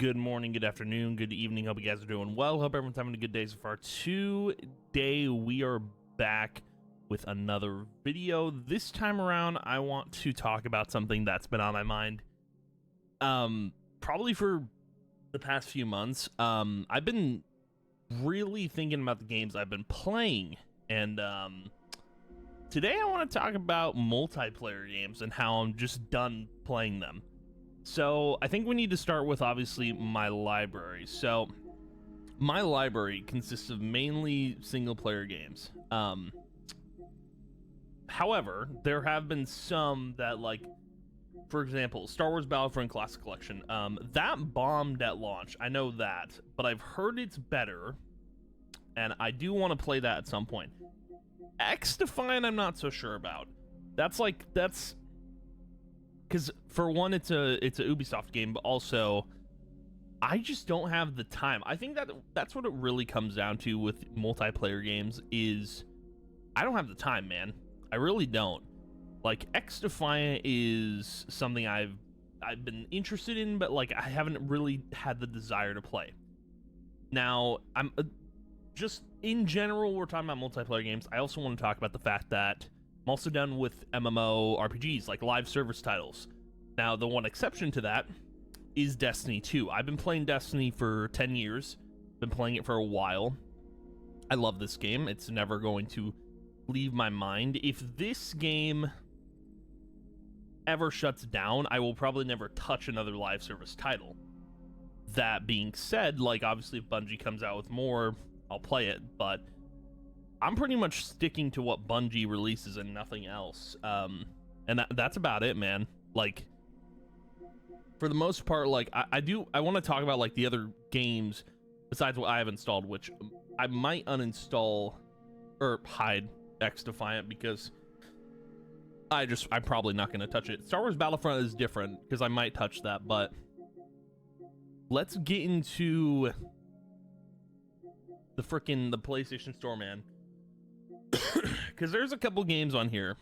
Good morning, good afternoon, good evening. Hope you guys are doing well. Hope everyone's having a good day so far. Today we are back with another video. This time around, I want to talk about something that's been on my mind probably for the past few months. I've been really thinking about the games I've been playing, and today I want to talk about multiplayer games and how I'm just done playing them. So I think we need to start with obviously my library. So my library consists of mainly single player games. However, there have been some that, like, for example, Star Wars Battlefront Classic Collection. That bombed at launch. I know that, but I've heard it's better, and I do want to play that at some point. XDefiant, I'm not so sure about. That's because for one, it's a Ubisoft game, but also I just don't have the time. I think that's what it really comes down to with multiplayer games is I don't have the time, man. I really don't. Like, XDefiant is something I've been interested in, but like I haven't really had the desire to play. Now, I'm just in general, we're talking about multiplayer games. I also want to talk about the fact that I'm also done with MMO RPGs, like live service titles. Now, the one exception to that is Destiny 2. I've been playing Destiny for 10 years, been playing it for a while. I love this game. It's never going to leave my mind. If this game ever shuts down, I will probably never touch another live service title. That being said, like, obviously if Bungie comes out with more, I'll play it, but I'm pretty much sticking to what Bungie releases and nothing else. And that's about it, man. Like, for the most part, like, I want to talk about, like, the other games besides what I have installed, which I might uninstall or hide XDefiant because I'm probably not going to touch it. Star Wars Battlefront is different because I might touch that, but let's get into the PlayStation Store, man. Because there's a couple games on here,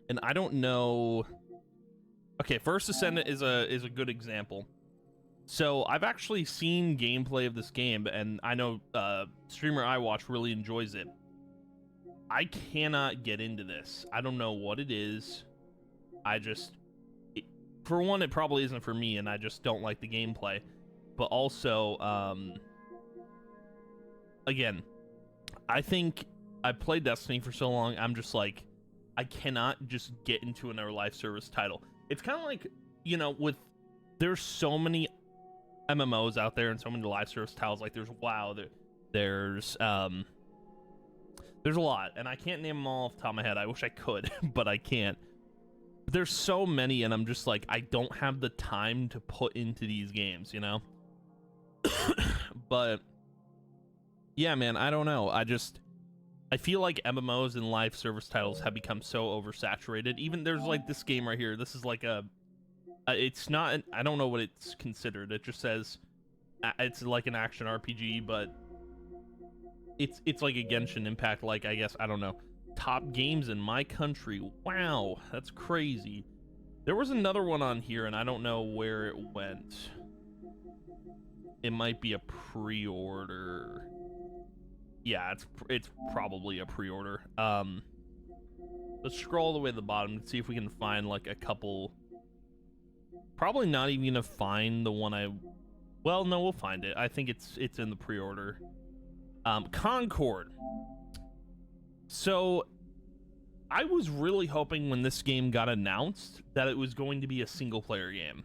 and I don't know. Okay, First Ascendant is a good example. So I've actually seen gameplay of this game, and I know streamer I watch really enjoys it. I cannot get into this. I don't know what it is. For one, it probably isn't for me, and I just don't like the gameplay. But also, again, I think I played Destiny for so long, I'm just like, I cannot just get into another live service title. It's kind of like, you know, there's so many MMOs out there and so many live service titles. Like, there's WoW, there's a lot, and I can't name them all off the top of my head. I wish I could, but I can't. There's so many, and I'm just like, I don't have the time to put into these games, you know? But yeah, man, I don't know. I feel like MMOs and live service titles have become so oversaturated. Even there's like this game right here. This is like it's not, I don't know what it's considered. It just says it's like an action RPG, but it's like a Genshin Impact, like, I guess, I don't know. Top games in my country. Wow, that's crazy. There was another one on here, and I don't know where it went. It might be a pre-order. Yeah, it's probably a pre-order. Let's scroll all the way to the bottom and see if we can find like a couple. Probably not even gonna find the one well, no, we'll find it. I think it's in the pre-order. Concord. So I was really hoping when this game got announced that it was going to be a single player game.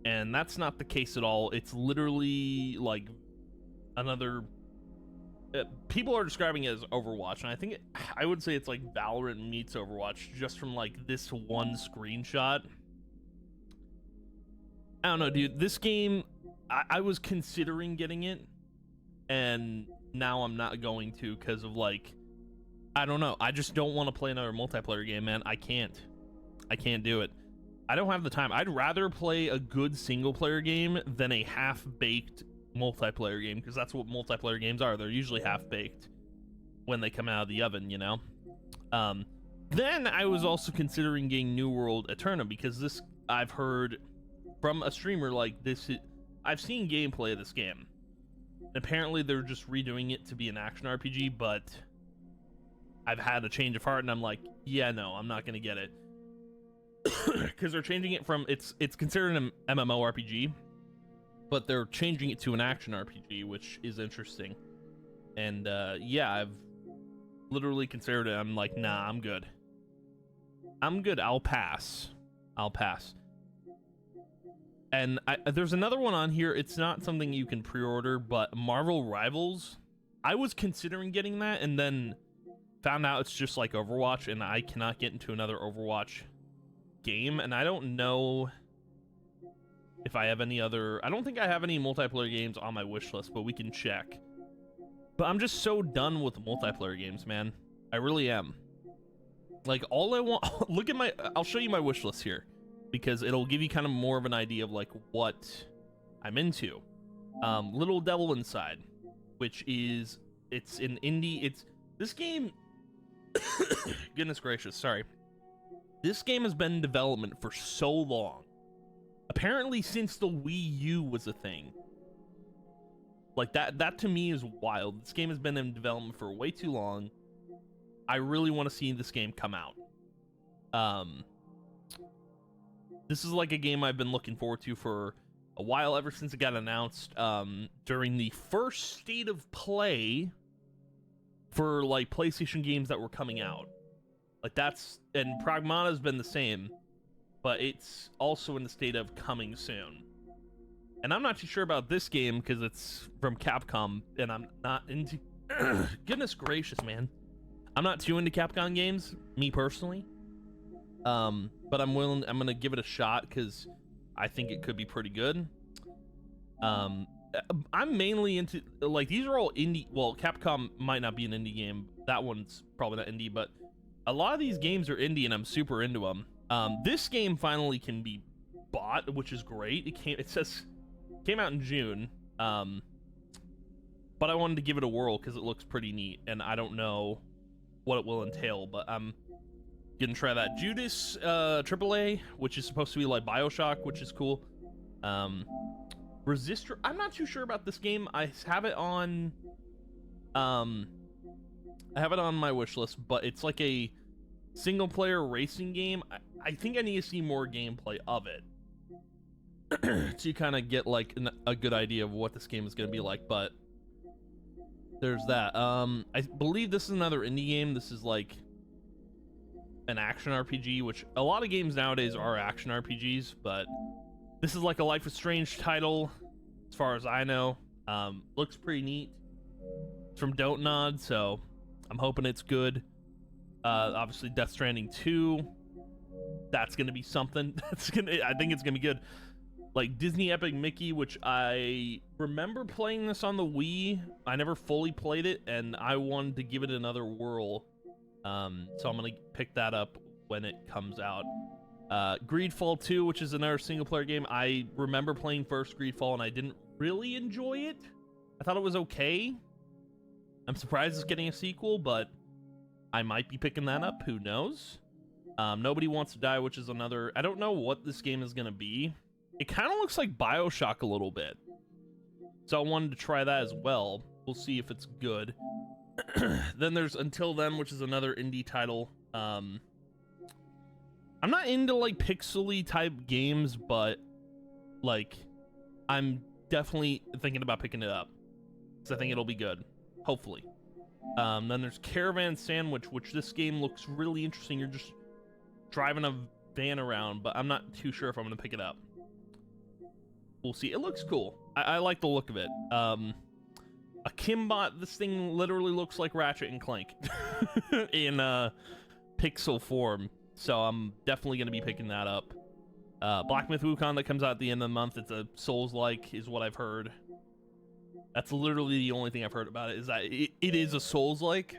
And that's not the case at all. It's literally like another people are describing it as Overwatch, and I would say it's like Valorant meets Overwatch just from like this one screenshot. I don't know, dude. This game, I was considering getting it, and now I'm not going to because of, like, I don't know. I just don't want to play another multiplayer game, man. I can't do it. I don't have the time. I'd rather play a good single player game than a half-baked multiplayer game, because that's what multiplayer games are. They're usually half-baked when they come out of the oven, you know? Then I was also considering getting New World Eterna, because this, I've heard from a streamer like this. I've seen gameplay of this game. Apparently, they're just redoing it to be an action RPG, but I've had a change of heart, and I'm like, yeah, no, I'm not gonna get it. Because they're changing it from it's considered an MMORPG, but they're changing it to an action RPG, which is interesting. And yeah, I've literally considered it. I'm like, nah, I'm good. I'll pass. And there's another one on here. It's not something you can pre-order, but Marvel Rivals. I was considering getting that, and then found out it's just like Overwatch, and I cannot get into another Overwatch game. And I don't know if I have any other. I don't think I have any multiplayer games on my wish list, but we can check. But I'm just so done with multiplayer games, man. I really am. Like, all I want. Look at my. I'll show you my wish list here, because it'll give you kind of more of an idea of like what I'm into. Little Devil Inside, which is it's an indie. It's this game. Goodness gracious, sorry. This game has been in development for so long. Apparently since the Wii U was a thing. Like that to me is wild. This game has been in development for way too long. I really want to see this game come out. This is like a game I've been looking forward to for a while, ever since it got announced during the first State of Play for like PlayStation games that were coming out. Like that's, and Pragmata has been the same, but it's also in the state of coming soon. And I'm not too sure about this game because it's from Capcom, and I'm not into. Goodness gracious, man, I'm not too into Capcom games, me personally. But I'm gonna give it a shot because I think it could be pretty good. I'm mainly into, like, these are all indie. Well, Capcom might not be an indie game. That one's probably not indie, but a lot of these games are indie, and I'm super into them. This game finally can be bought, which is great. It says came out in June. But I wanted to give it a whirl because it looks pretty neat, and I don't know what it will entail, but I'm gonna try that. Judas AAA, which is supposed to be like BioShock, which is cool. Resistor, I'm not too sure about this game. I have it on my wish list, but it's like a single player racing game. I think I need to see more gameplay of it to kind of get like a good idea of what this game is going to be like. But there's that. I believe this is another indie game. This is like an action RPG, which a lot of games nowadays are action RPGs, but this is like a Life is Strange title, as far as I know. Looks pretty neat. It's from Don't Nod, so I'm hoping it's good. Obviously, Death Stranding 2. That's gonna be something. I think it's gonna be good. Like Disney Epic Mickey, which I remember playing this on the Wii. I never fully played it, and I wanted to give it another whirl. So I'm gonna pick that up when it comes out. Greedfall 2, which is another single-player game. I remember playing first Greedfall, and I didn't really enjoy it. I thought it was okay. I'm surprised it's getting a sequel, but I might be picking that up. Who knows? Nobody Wants to Die, which is another. I don't know what this game is gonna be. It kind of looks like BioShock a little bit, so I wanted to try that as well. We'll see if it's good. Then there's Until Then, which is another indie title. I'm not into like pixely type games, but like I'm definitely thinking about picking it up because I think it'll be good, hopefully. Then there's Caravan Sandwich, which this game looks really interesting. You're just driving a van around, but I'm not too sure if I'm gonna pick it up. We'll see. It looks cool. I like the look of it. Akimbot, this thing literally looks like Ratchet and Clank in pixel form, so I'm definitely going to be picking that up. Black Myth Wukong, that comes out at the end of the month. It's a Souls-like, is what I've heard. That's literally the only thing I've heard about it, is that it is a Souls-like.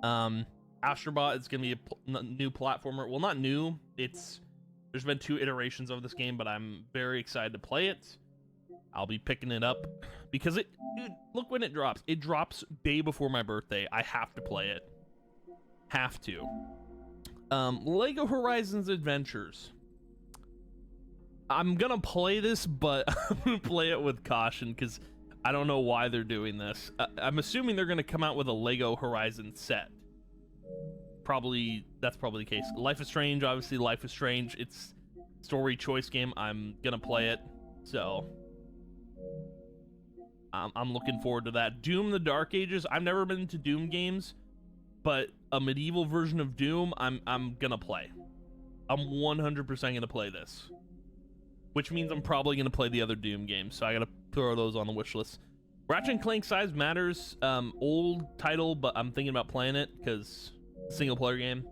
Astrobot is going to be a new platformer. Well, not new. There's been 2 iterations of this game, but I'm very excited to play it. I'll be picking it up because dude, look when it drops. It drops day before my birthday. I have to play it. Have to. Lego Horizons Adventures. I'm gonna play this, but I'm gonna play it with caution because I don't know why they're doing this. I'm assuming they're gonna come out with a Lego Horizon set. That's probably the case. Life is Strange, obviously Life is Strange. It's story choice game. I'm gonna play it, so I'm looking forward to that. Doom: The Dark Ages. I've never been into Doom games, but a medieval version of Doom, I'm gonna play. I'm 100% gonna play this, which means I'm probably gonna play the other Doom games. So I gotta throw those on the wish list. Ratchet and Clank Size Matters. Old title, but I'm thinking about playing it because single player game.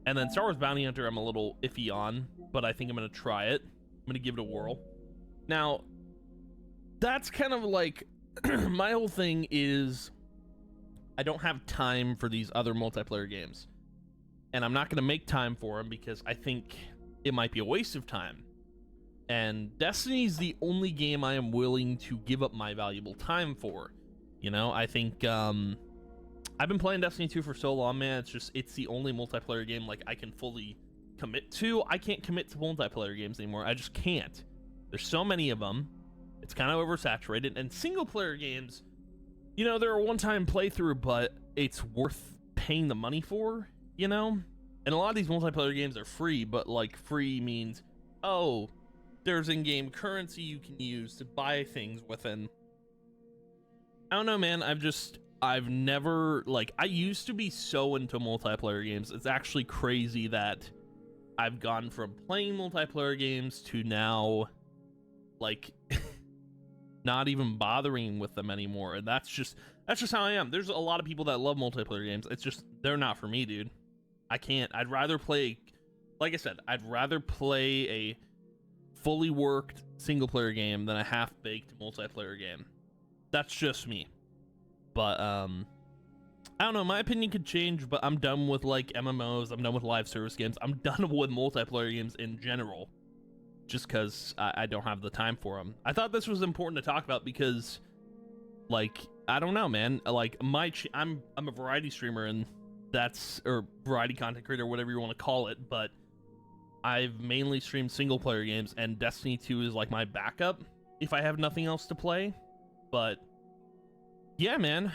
And then Star Wars Bounty Hunter, I'm a little iffy on, but I think I'm gonna try it. I'm gonna give it a whirl. Now, that's kind of like my whole thing is I don't have time for these other multiplayer games, and I'm not gonna make time for them because I think it might be a waste of time. And Destiny's the only game I am willing to give up my valuable time for. You know, I think I've been playing Destiny 2 for so long, man. It's the only multiplayer game like I can fully commit to. I can't commit to multiplayer games anymore. I just can't. There's so many of them. It's kind of oversaturated. And single player games, you know, they're a one-time playthrough, but it's worth paying the money for, you know? And a lot of these multiplayer games are free, but like free means, oh, there's in-game currency you can use to buy things within. I don't know, man. I've never, like, I used to be so into multiplayer games. It's actually crazy that I've gone from playing multiplayer games to now, like, not even bothering with them anymore. And that's just how I am. There's a lot of people that love multiplayer games. It's just, they're not for me, dude. I can't. I'd rather play, like I said, I'd rather play a fully worked single player game than a half-baked multiplayer game. That's just me. But I don't know, my opinion could change, but I'm done with like MMOs, I'm done with live service games, I'm done with multiplayer games in general, just because I don't have the time for them. I thought this was important to talk about because, like, I don't know, man, like I'm a variety streamer, and or variety content creator, whatever you want to call it, but I've mainly streamed single player games, and Destiny 2 is like my backup if I have nothing else to play. But yeah, man,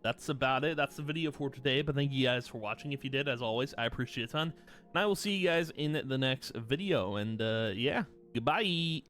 that's about it. That's the video for today, but thank you guys for watching. If you did, as always, I appreciate it a ton, and I will see you guys in the next video. And yeah, goodbye.